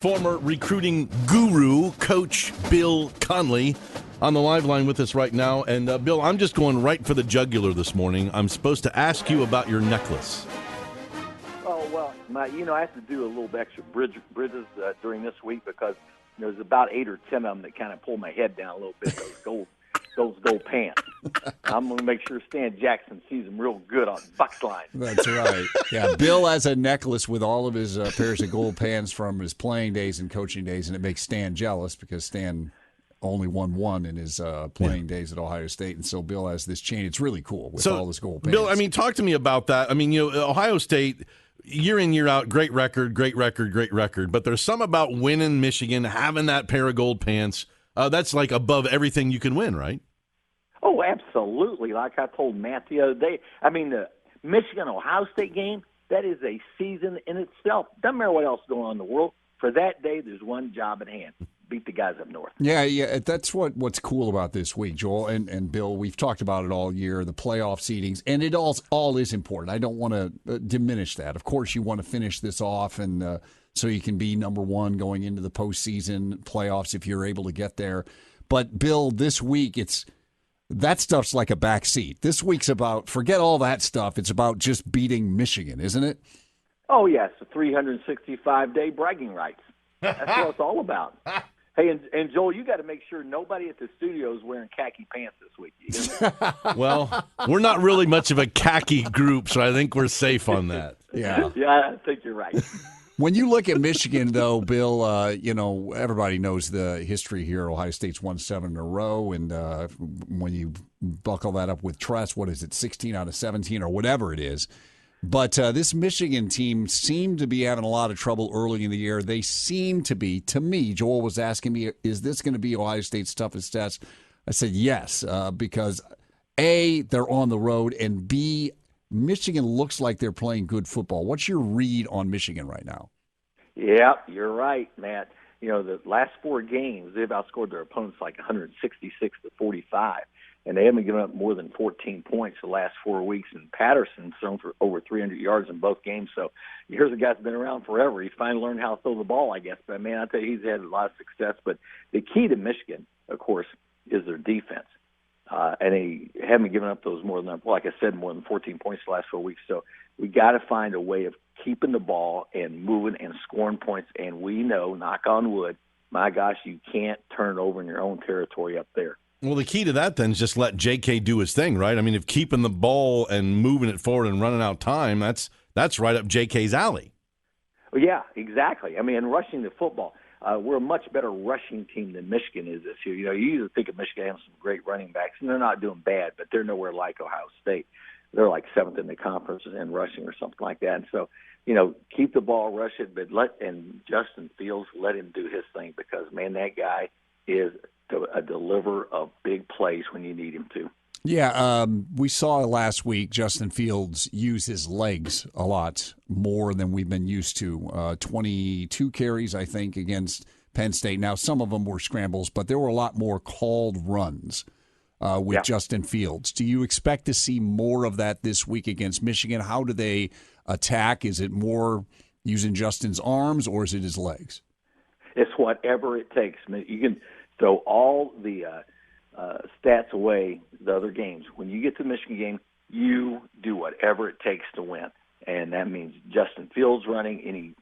Former recruiting guru, Coach Bill Conley, on the live line with us right now. And, Bill, I'm just going right for the jugular this morning. I'm supposed to ask you about your necklace. Oh, well, I have to do a little bit extra bridges during this week because there's about 8 or 10 of them that kind of pull my head down a little bit, those gold pants. I'm going to make sure Stan Jackson sees them real good on Buck's line. That's right. Yeah, Bill has a necklace with all of his pairs of gold pants from his playing days and coaching days, and it makes Stan jealous because Stan only won one in his playing days at Ohio State, and so Bill has this chain. It's really cool with all his gold pants. Bill, talk to me about that. Ohio State, year in, year out, great record, but there's some about winning Michigan, having that pair of gold pants. That's like above everything you can win, right? Oh, absolutely. Like I told Matt the other day, the Michigan-Ohio State game, that is a season in itself. Doesn't matter what else is going on in the world. For that day, there's one job at hand. Beat the guys up north. Yeah, that's what's cool about this week, Joel and Bill. We've talked about it all year, the playoff seedings, and it all is important. I don't want to diminish that. Of course, you want to finish this off, and so you can be number one going into the postseason playoffs if you're able to get there. But, Bill, this week, that stuff's like a backseat. This week's about, forget all that stuff. It's about just beating Michigan, isn't it? Oh, yes, the 365-day bragging rights. That's what it's all about. Hey, and Joel, you got to make sure nobody at the studio is wearing khaki pants this week. Well, we're not really much of a khaki group, so I think we're safe on that. Yeah, I think you're right. When you look at Michigan, though, Bill, everybody knows the history here. Ohio State's won 7 in a row, and when you buckle that up with Tress, 16 out of 17 or whatever it is. But this Michigan team seemed to be having a lot of trouble early in the year. They seem to be, to me, Joel was asking me, is this going to be Ohio State's toughest test? I said yes, because A, they're on the road, and B, Michigan looks like they're playing good football. What's your read on Michigan right now? Yeah, you're right, Matt. The last 4 games, they've outscored their opponents like 166-45, and they haven't given up more than 14 points the last 4 weeks. And Patterson's thrown for over 300 yards in both games. So here's a guy that's been around forever. He's finally learned how to throw the ball, I guess. But, man, I tell you, he's had a lot of success. But the key to Michigan, of course, is their defense. And they haven't given up those more than 14 points the last 4 weeks. So we got to find a way of keeping the ball and moving and scoring points. And we know, knock on wood, my gosh, you can't turn it over in your own territory up there. Well, the key to that then is just let J.K. do his thing, right? If keeping the ball and moving it forward and running out time, that's right up J.K.'s alley. Well, yeah, exactly. And rushing the football. We're a much better rushing team than Michigan is this year. You usually think of Michigan having some great running backs, and they're not doing bad, but they're nowhere like Ohio State. They're like 7th in the conference in rushing or something like that. And so, keep the ball, rush it, but and Justin Fields, let him do his thing because, man, that guy is a deliverer of big plays when you need him to. Yeah, we saw last week Justin Fields use his legs a lot more than we've been used to. 22 carries, I think, against Penn State. Now, some of them were scrambles, but there were a lot more called runs with Justin Fields. Do you expect to see more of that this week against Michigan? How do they attack? Is it more using Justin's arms or is it his legs? It's whatever it takes. You can throw all the stats away the other games. When you get to the Michigan game, you do whatever it takes to win. And that means Justin Fields running, any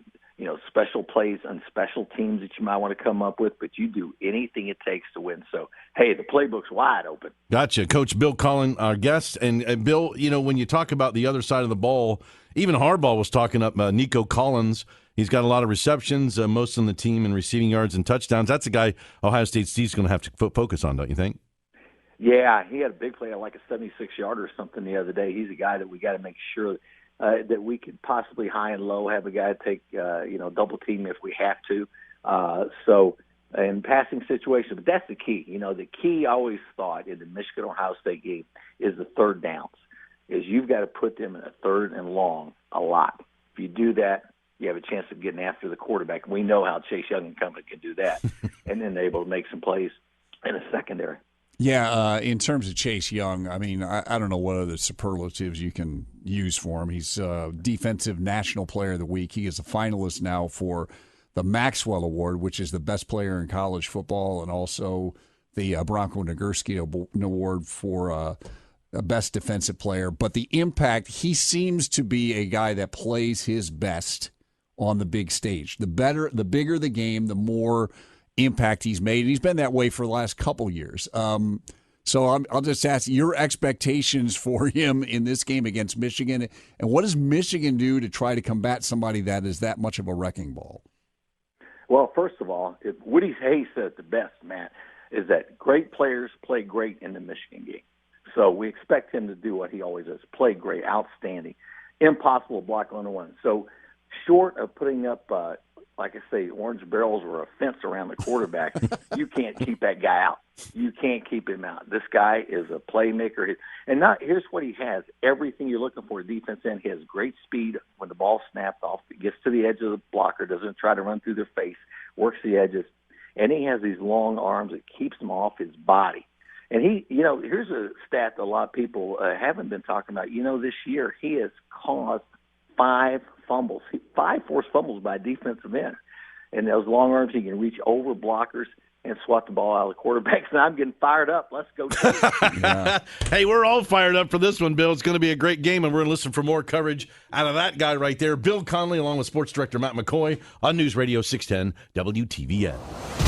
special plays on special teams that you might want to come up with, but you do anything it takes to win. So, hey, the playbook's wide open. Gotcha. Coach Bill Conley, our guest. And Bill, when you talk about the other side of the ball, even Harbaugh was talking up Nico Collins. He's got a lot of receptions, most on the team in receiving yards and touchdowns. That's a guy Ohio State Steve's going to have to focus on, don't you think? Yeah, he had a big play, like a 76-yarder or something the other day. He's a guy that we got to make sure that we could possibly high and low have a guy take, double team if we have to. So in passing situations, but that's the key. The key I always thought in the Michigan-Ohio State game is the third downs, is you've got to put them in a third and long a lot. If you do that, you have a chance of getting after the quarterback. We know how Chase Young and company can do that, and then they're able to make some plays in the secondary. Yeah, in terms of Chase Young, I don't know what other superlatives you can use for him. He's Defensive National Player of the Week. He is a finalist now for the Maxwell Award, which is the best player in college football, and also the Bronco Nagurski Award for best defensive player. But the impact, he seems to be a guy that plays his best on the big stage. The bigger the game, the more impact he's made. And he's been that way for the last couple years. So I'll just ask your expectations for him in this game against Michigan. And what does Michigan do to try to combat somebody that is that much of a wrecking ball? Well, first of all, Woody Hayes said it the best, Matt, is that great players play great in the Michigan game. So we expect him to do what he always does, play great, outstanding, impossible to block one-on-one. So short of putting up, like I say, orange barrels or a fence around the quarterback, you can't keep that guy out. You can't keep him out. This guy is a playmaker. And here's what he has, everything you're looking for, defense end. He has great speed when the ball snaps off. He gets to the edge of the blocker, doesn't try to run through their face, works the edges. And he has these long arms that keeps him off his body. And here's a stat that a lot of people haven't been talking about. This year he has caused 5 forced fumbles by defensive end. And those long arms, he can reach over blockers and swat the ball out of the quarterbacks. And I'm getting fired up. Let's go. Yeah. Hey, we're all fired up for this one, Bill. It's going to be a great game, and we're going to listen for more coverage out of that guy right there, Bill Conley, along with sports director Matt McCoy on News Radio 610 WTVN.